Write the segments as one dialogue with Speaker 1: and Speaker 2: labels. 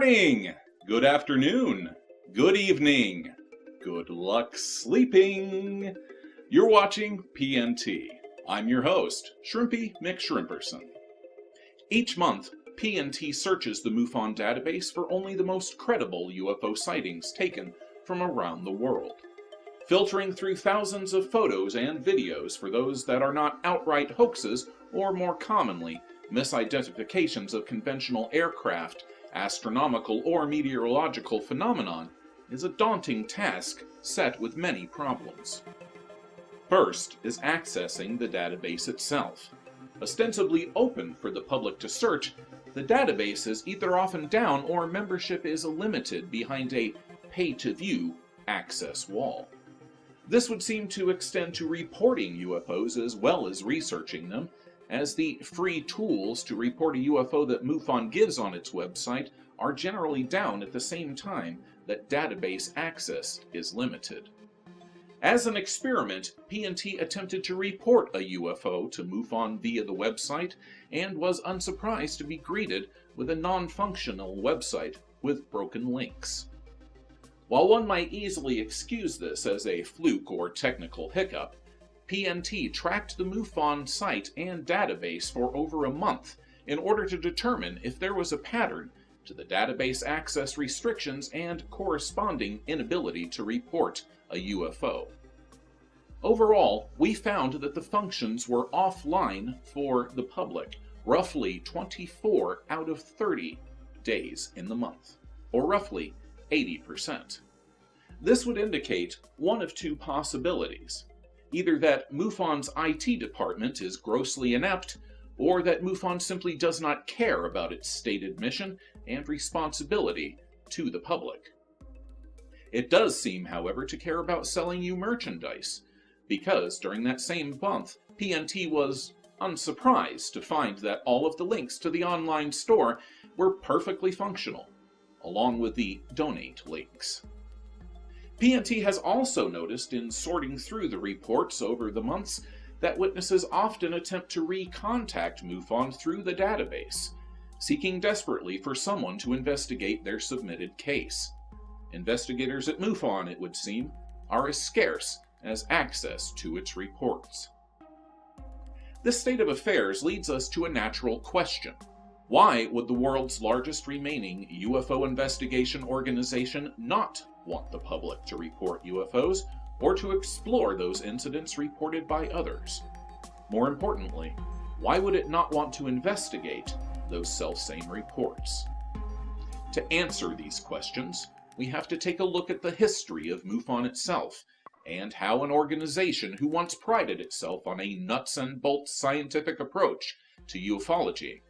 Speaker 1: morning, good afternoon, good evening, good luck sleeping. You're watching PNT. I'm your host, Shrimpy McShrimperson. Each month, PNT searches the MUFON database for only the most credible UFO sightings taken from around the world, filtering through thousands of photos and videos for those that are not outright hoaxes or, more commonly, misidentifications of conventional aircraft, astronomical or meteorological phenomenon, is a daunting task set with many problems. First is accessing the database itself. Ostensibly open for the public to search, the database is either often down or membership is limited behind a pay-to-view access wall. This would seem to extend to reporting UFOs as well as researching them, as the free tools to report a UFO that MUFON gives on its website are generally down at the same time that database access is limited. As an experiment, PNT attempted to report a UFO to MUFON via the website and was unsurprised to be greeted with a non-functional website with broken links. While one might easily excuse this as a fluke or technical hiccup, PNT tracked the MUFON site and database for over a month in order to determine if there was a pattern to the database access restrictions and corresponding inability to report a UFO. Overall, we found that the functions were offline for the public roughly 24 out of 30 days in the month, or roughly 80%. This would indicate one of two possibilities. Either that MUFON's IT department is grossly inept, or that MUFON simply does not care about its stated mission and responsibility to the public. It does seem, however, to care about selling you merchandise, because during that same month, PNT was unsurprised to find that all of the links to the online store were perfectly functional, along with the donate links. PNT has also noticed in sorting through the reports over the months that witnesses often attempt to recontact MUFON through the database, seeking desperately for someone to investigate their submitted case. Investigators at MUFON, it would seem, are as scarce as access to its reports. This state of affairs leads us to a natural question. Why would the world's largest remaining UFO investigation organization not want the public to report UFOs or to explore those incidents reported by others? More importantly, why would it not want to investigate those selfsame reports? To answer these questions, we have to take a look at the history of MUFON itself and how an organization who once prided itself on a nuts and bolts scientific approach to ufology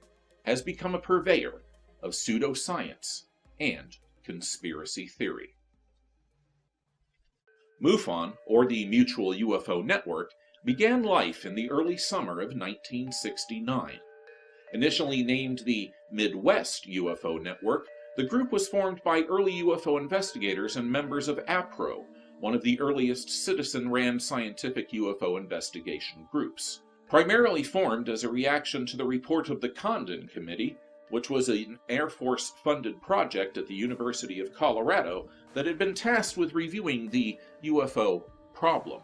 Speaker 1: has become a purveyor of pseudo-science and conspiracy theory. MUFON, or the Mutual UFO Network, began life in the early summer of 1969. Initially named the Midwest UFO Network, the group was formed by early UFO investigators and members of APRO, one of the earliest citizen-ran scientific UFO investigation groups. Primarily formed as a reaction to the report of the Condon Committee, which was an Air Force-funded project at the University of Colorado that had been tasked with reviewing the UFO problem.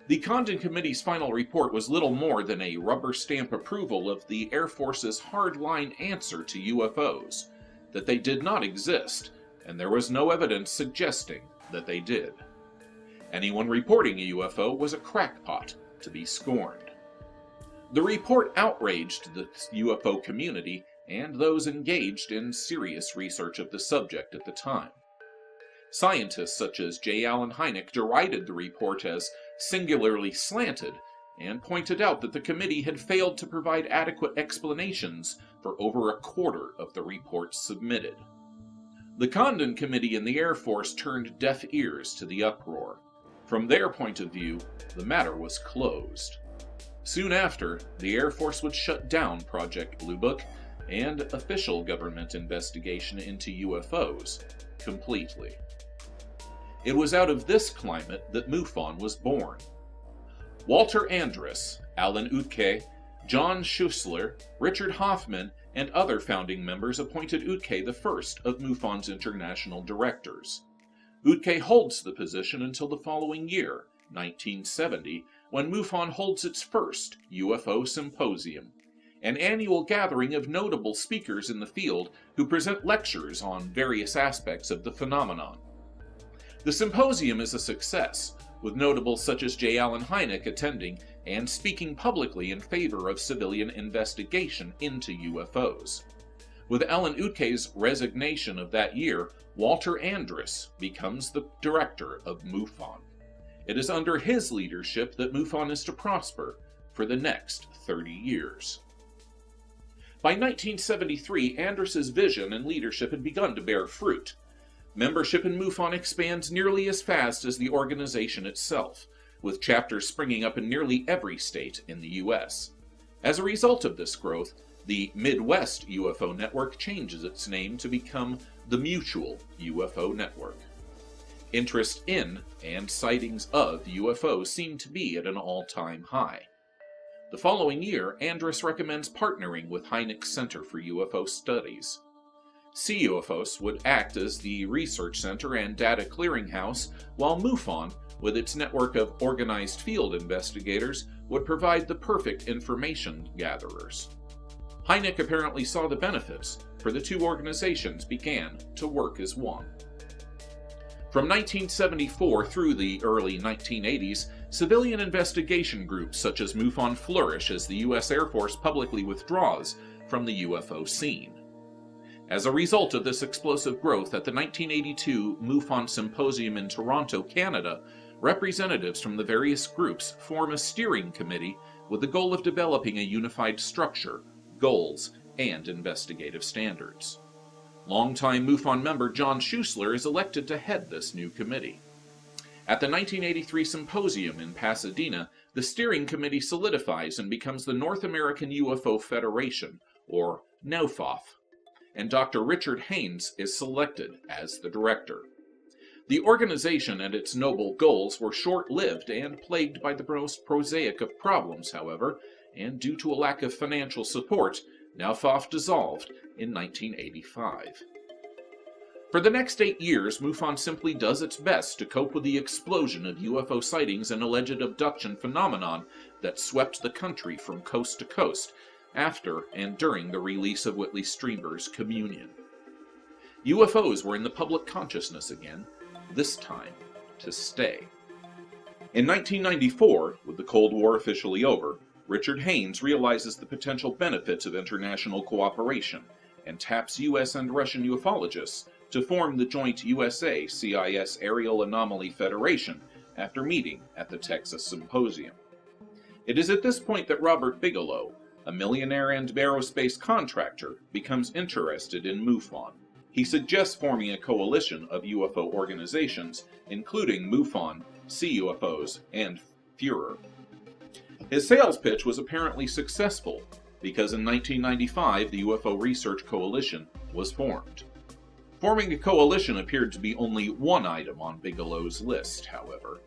Speaker 1: The Condon Committee's final report was little more than a rubber stamp approval of the Air Force's hardline answer to UFOs, that they did not exist, and there was no evidence suggesting that they did. Anyone reporting a UFO was a crackpot to be scorned. The report outraged the UFO community and those engaged in serious research of the subject at the time. Scientists such as J. Allen Hynek derided the report as singularly slanted and pointed out that the committee had failed to provide adequate explanations for over a quarter of the reports submitted. The Condon Committee and the Air Force turned deaf ears to the uproar. From their point of view, the matter was closed. Soon after, the Air Force would shut down Project Blue Book and official government investigation into UFOs completely. It was out of this climate that MUFON was born. Walter Andrus, Alan Utke, John Schuessler, Richard Hoffman, and other founding members appointed Utke the first of MUFON's international directors. Utke holds the position until the following year, 1970, when MUFON holds its first UFO symposium, an annual gathering of notable speakers in the field who present lectures on various aspects of the phenomenon. The symposium is a success, with notables such as J. Allen Hynek attending and speaking publicly in favor of civilian investigation into UFOs. With Alan Utke's resignation of that year, Walter Andrus becomes the director of MUFON. It is under his leadership that MUFON is to prosper for the next 30 years. By 1973, Andrus's vision and leadership had begun to bear fruit. Membership in MUFON expands nearly as fast as the organization itself, with chapters springing up in nearly every state in the U.S. As a result of this growth, the Midwest UFO Network changes its name to become the Mutual UFO Network. Interest in and sightings of UFOs seem to be at an all-time high. The following year, Andrus recommends partnering with Hynek's Center for UFO Studies. CUFOS would act as the research center and data clearinghouse, while MUFON, with its network of organized field investigators, would provide the perfect information gatherers. Hynek apparently saw the benefits, for the two organizations began to work as one. From 1974 through the early 1980s, civilian investigation groups such as MUFON flourish as the U.S. Air Force publicly withdraws from the UFO scene. As a result of this explosive growth, at the 1982 MUFON Symposium in Toronto, Canada, representatives from the various groups form a steering committee with the goal of developing a unified structure, goals, and investigative standards. Longtime MUFON member John Schuessler is elected to head this new committee. At the 1983 symposium in Pasadena, the steering committee solidifies and becomes the North American UFO Federation, or NOFOF, and Dr. Richard Haynes is selected as the director. The organization and its noble goals were short-lived and plagued by the most prosaic of problems, however, and due to a lack of financial support, NOFOF dissolved in 1985. For the next 8 years, MUFON simply does its best to cope with the explosion of UFO sightings and alleged abduction phenomenon that swept the country from coast to coast after and during the release of Whitley Strieber's Communion. UFOs were in the public consciousness again, this time to stay. In 1994, with the Cold War officially over, Richard Haynes realizes the potential benefits of international cooperation and taps U.S. and Russian ufologists to form the joint USA-CIS Aerial Anomaly Federation after meeting at the Texas Symposium. It is at this point that Robert Bigelow, a millionaire and aerospace contractor, becomes interested in MUFON. He suggests forming a coalition of UFO organizations, including MUFON, CUFOs, and Führer. His sales pitch was apparently successful, because in 1995 the UFO Research Coalition was formed. Forming a coalition appeared to be only one item on Bigelow's list, however.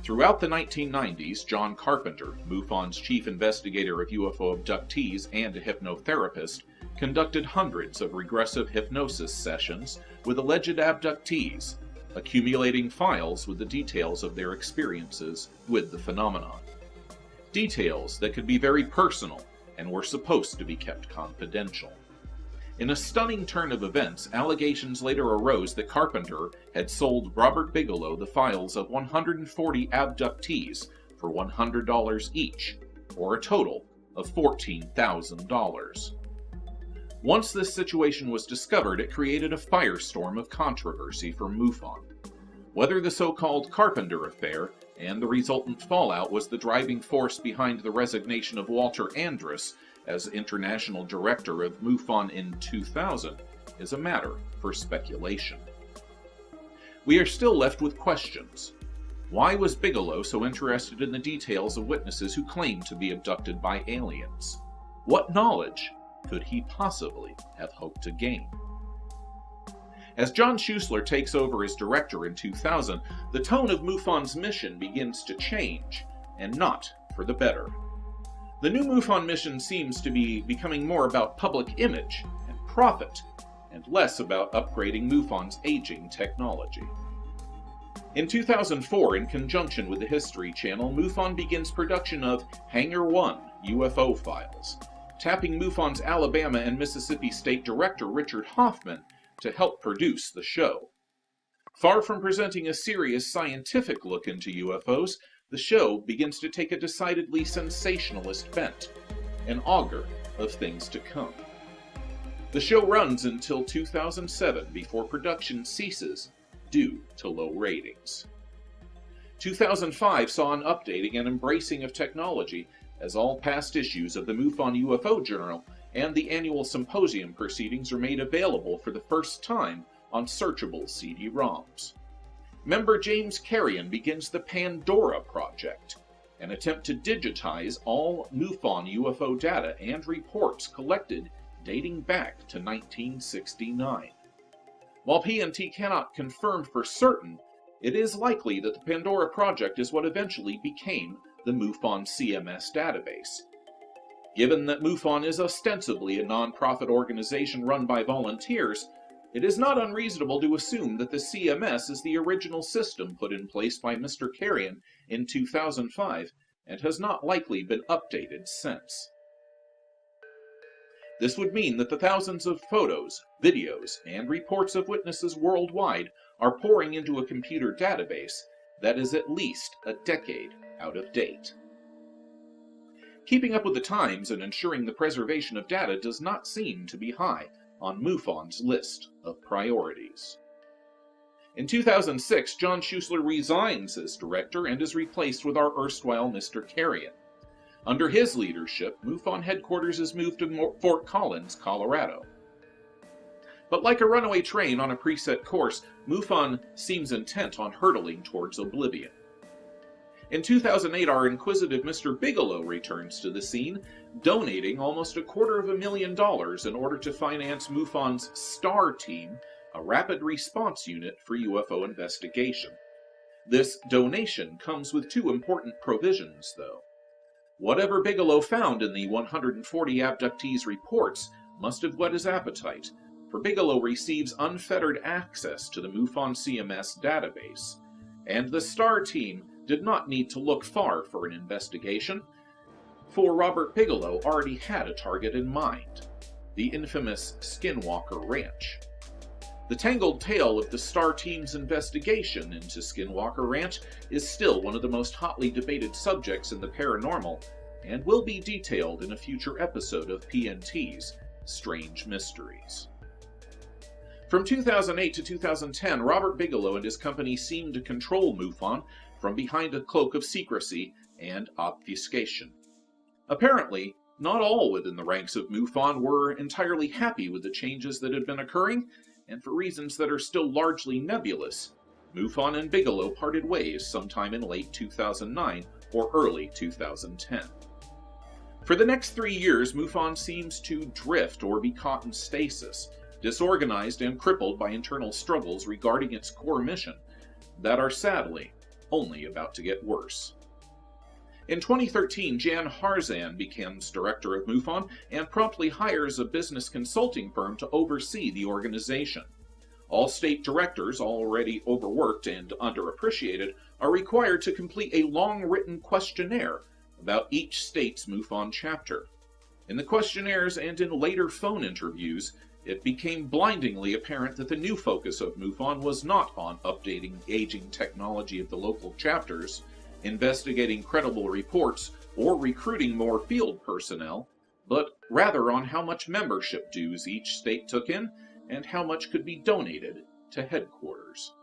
Speaker 1: Throughout the 1990s, John Carpenter, MUFON's chief investigator of UFO abductees and a hypnotherapist, conducted hundreds of regressive hypnosis sessions with alleged abductees, accumulating files with the details of their experiences with the phenomenon. Details that could be very personal and were supposed to be kept confidential. In a stunning turn of events, allegations later arose that Carpenter had sold Robert Bigelow the files of 140 abductees for $100 each, or a total of $14,000. Once this situation was discovered, it created a firestorm of controversy for MUFON. Whether the so-called Carpenter affair and the resultant fallout was the driving force behind the resignation of Walter Andrus as international director of MUFON in 2000 is a matter for speculation. We are still left with questions. Why was Bigelow so interested in the details of witnesses who claimed to be abducted by aliens? What knowledge could he possibly have hoped to gain? As John Schuessler takes over as director in 2000, the tone of MUFON's mission begins to change, and not for the better. The new MUFON mission seems to be becoming more about public image and profit, and less about upgrading MUFON's aging technology. In 2004, in conjunction with the History Channel, MUFON begins production of Hangar 1 UFO Files, tapping MUFON's Alabama and Mississippi State Director Richard Hoffman to help produce the show. Far from presenting a serious scientific look into UFOs, the show begins to take a decidedly sensationalist bent, an augur of things to come. The show runs until 2007 before production ceases due to low ratings. 2005 saw an updating and embracing of technology as all past issues of the MUFON UFO Journal and the annual symposium proceedings are made available for the first time on searchable CD-ROMs. Member James Carrion begins the Pandora Project, an attempt to digitize all MUFON UFO data and reports collected dating back to 1969. While PNT cannot confirm for certain, it is likely that the Pandora Project is what eventually became the MUFON CMS database. Given that MUFON is ostensibly a non-profit organization run by volunteers, it is not unreasonable to assume that the CMS is the original system put in place by Mr. Carrion in 2005 and has not likely been updated since. This would mean that the thousands of photos, videos, and reports of witnesses worldwide are pouring into a computer database that is at least a decade out of date. Keeping up with the times and ensuring the preservation of data does not seem to be high on MUFON's list of priorities. In 2006, John Schuessler resigns as director and is replaced with our erstwhile Mr. Carrion. Under his leadership, MUFON headquarters is moved to Fort Collins, Colorado. But like a runaway train on a preset course, MUFON seems intent on hurtling towards oblivion. In 2008, our inquisitive Mr. Bigelow returns to the scene, donating almost $250,000 in order to finance MUFON's STAR team, a rapid response unit for UFO investigation. This donation comes with two important provisions, though. Whatever Bigelow found in the 140 abductees' reports must have whet his appetite, for Bigelow receives unfettered access to the MUFON CMS database, and the STAR team did not need to look far for an investigation, for Robert Bigelow already had a target in mind, the infamous Skinwalker Ranch. The tangled tale of the STAR team's investigation into Skinwalker Ranch is still one of the most hotly debated subjects in the paranormal, and will be detailed in a future episode of PNT's Strange Mysteries. From 2008 to 2010, Robert Bigelow and his company seemed to control MUFON from behind a cloak of secrecy and obfuscation. Apparently, not all within the ranks of MUFON were entirely happy with the changes that had been occurring, and for reasons that are still largely nebulous, MUFON and Bigelow parted ways sometime in late 2009 or early 2010. For the next 3 years, MUFON seems to drift or be caught in stasis, disorganized and crippled by internal struggles regarding its core mission that are sadly only about to get worse. In 2013, Jan Harzan becomes director of MUFON and promptly hires a business consulting firm to oversee the organization. All state directors, already overworked and underappreciated, are required to complete a long-written questionnaire about each state's MUFON chapter. In the questionnaires and in later phone interviews, it became blindingly apparent that the new focus of MUFON was not on updating the aging technology of the local chapters, investigating credible reports, or recruiting more field personnel, but rather on how much membership dues each state took in and how much could be donated to headquarters.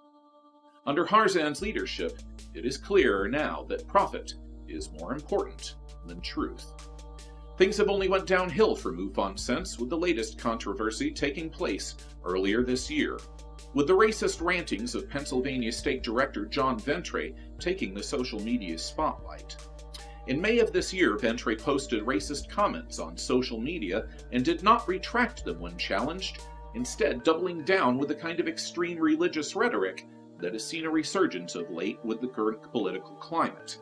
Speaker 1: Under Harzan's leadership, it is clearer now that profit is more important than truth. Things have only went downhill for MUFON since, with the latest controversy taking place earlier this year, with the racist rantings of Pennsylvania State Director John Ventre taking the social media spotlight. In May of this year, Ventre posted racist comments on social media and did not retract them when challenged, instead doubling down with the kind of extreme religious rhetoric that has seen a resurgence of late with the current political climate.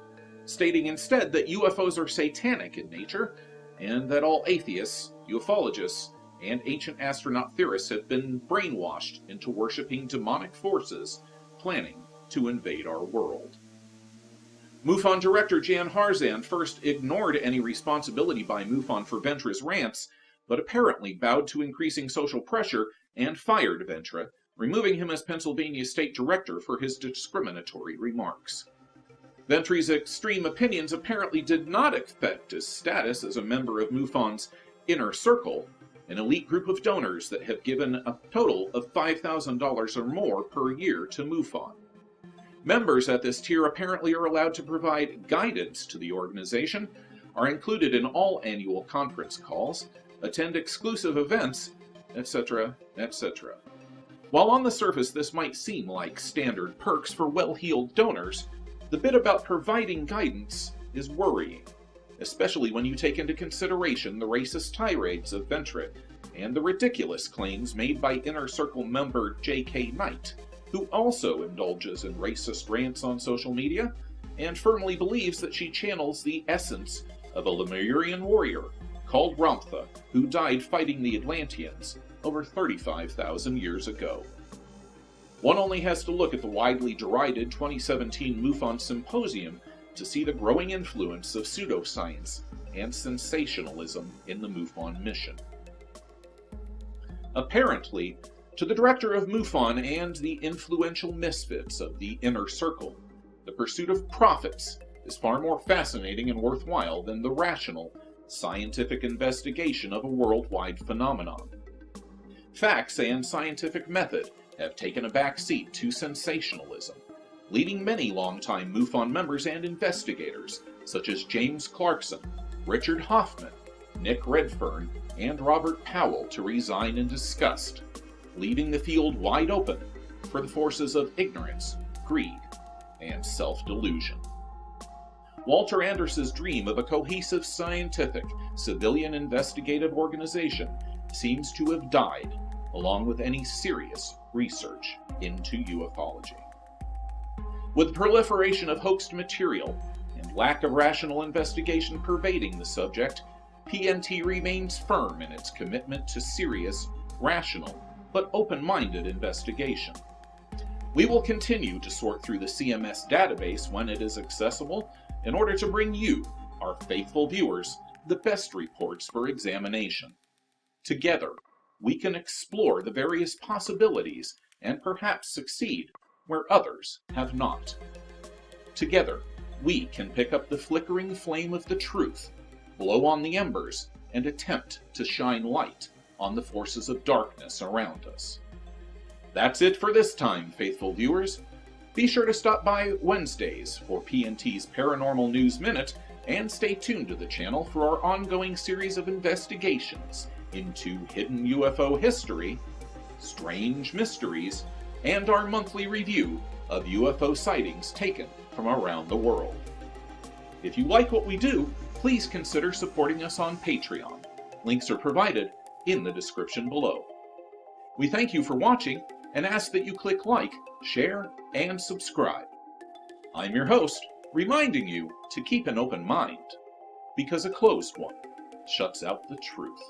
Speaker 1: stating instead that UFOs are satanic in nature, and that all atheists, ufologists, and ancient astronaut theorists have been brainwashed into worshipping demonic forces planning to invade our world. MUFON director Jan Harzan first ignored any responsibility by MUFON for Ventra's rants, but apparently bowed to increasing social pressure and fired Ventra, removing him as Pennsylvania state director for his discriminatory remarks. Ventra's extreme opinions apparently did not affect his status as a member of MUFON's Inner Circle, an elite group of donors that have given a total of $5,000 or more per year to MUFON. Members at this tier apparently are allowed to provide guidance to the organization, are included in all annual conference calls, attend exclusive events, etc., etc. While on the surface this might seem like standard perks for well-heeled donors, the bit about providing guidance is worrying, especially when you take into consideration the racist tirades of Ventra and the ridiculous claims made by Inner Circle member J.K. Knight, who also indulges in racist rants on social media and firmly believes that she channels the essence of a Lemurian warrior called Ramtha, who died fighting the Atlanteans over 35,000 years ago. One only has to look at the widely derided 2017 MUFON Symposium to see the growing influence of pseudo-science and sensationalism in the MUFON mission. Apparently, to the director of MUFON and the influential misfits of the Inner Circle, the pursuit of profits is far more fascinating and worthwhile than the rational, scientific investigation of a worldwide phenomenon. Facts and scientific method have taken a back seat to sensationalism, leading many longtime MUFON members and investigators, such as James Clarkson, Richard Hoffman, Nick Redfern, and Robert Powell, to resign in disgust, leaving the field wide open for the forces of ignorance, greed, and self-delusion. Walter Anders's dream of a cohesive scientific, civilian investigative organization seems to have died, along with any serious research into ufology. With the proliferation of hoaxed material and lack of rational investigation pervading the subject, PNT remains firm in its commitment to serious, rational, but open-minded investigation. We will continue to sort through the CMS database when it is accessible in order to bring you, our faithful viewers, the best reports for examination. Together, we can explore the various possibilities and perhaps succeed where others have not. Together, we can pick up the flickering flame of the truth, blow on the embers, and attempt to shine light on the forces of darkness around us. That's it for this time, faithful viewers. Be sure to stop by Wednesdays for PNT's Paranormal News Minute, and stay tuned to the channel for our ongoing series of investigations into hidden UFO history, strange mysteries, and our monthly review of UFO sightings taken from around the world. If you like what we do, please consider supporting us on Patreon. Links are provided in the description below. We thank you for watching and ask that you click like, share, and subscribe. I'm your host, reminding you to keep an open mind, because a closed one shuts out the truth.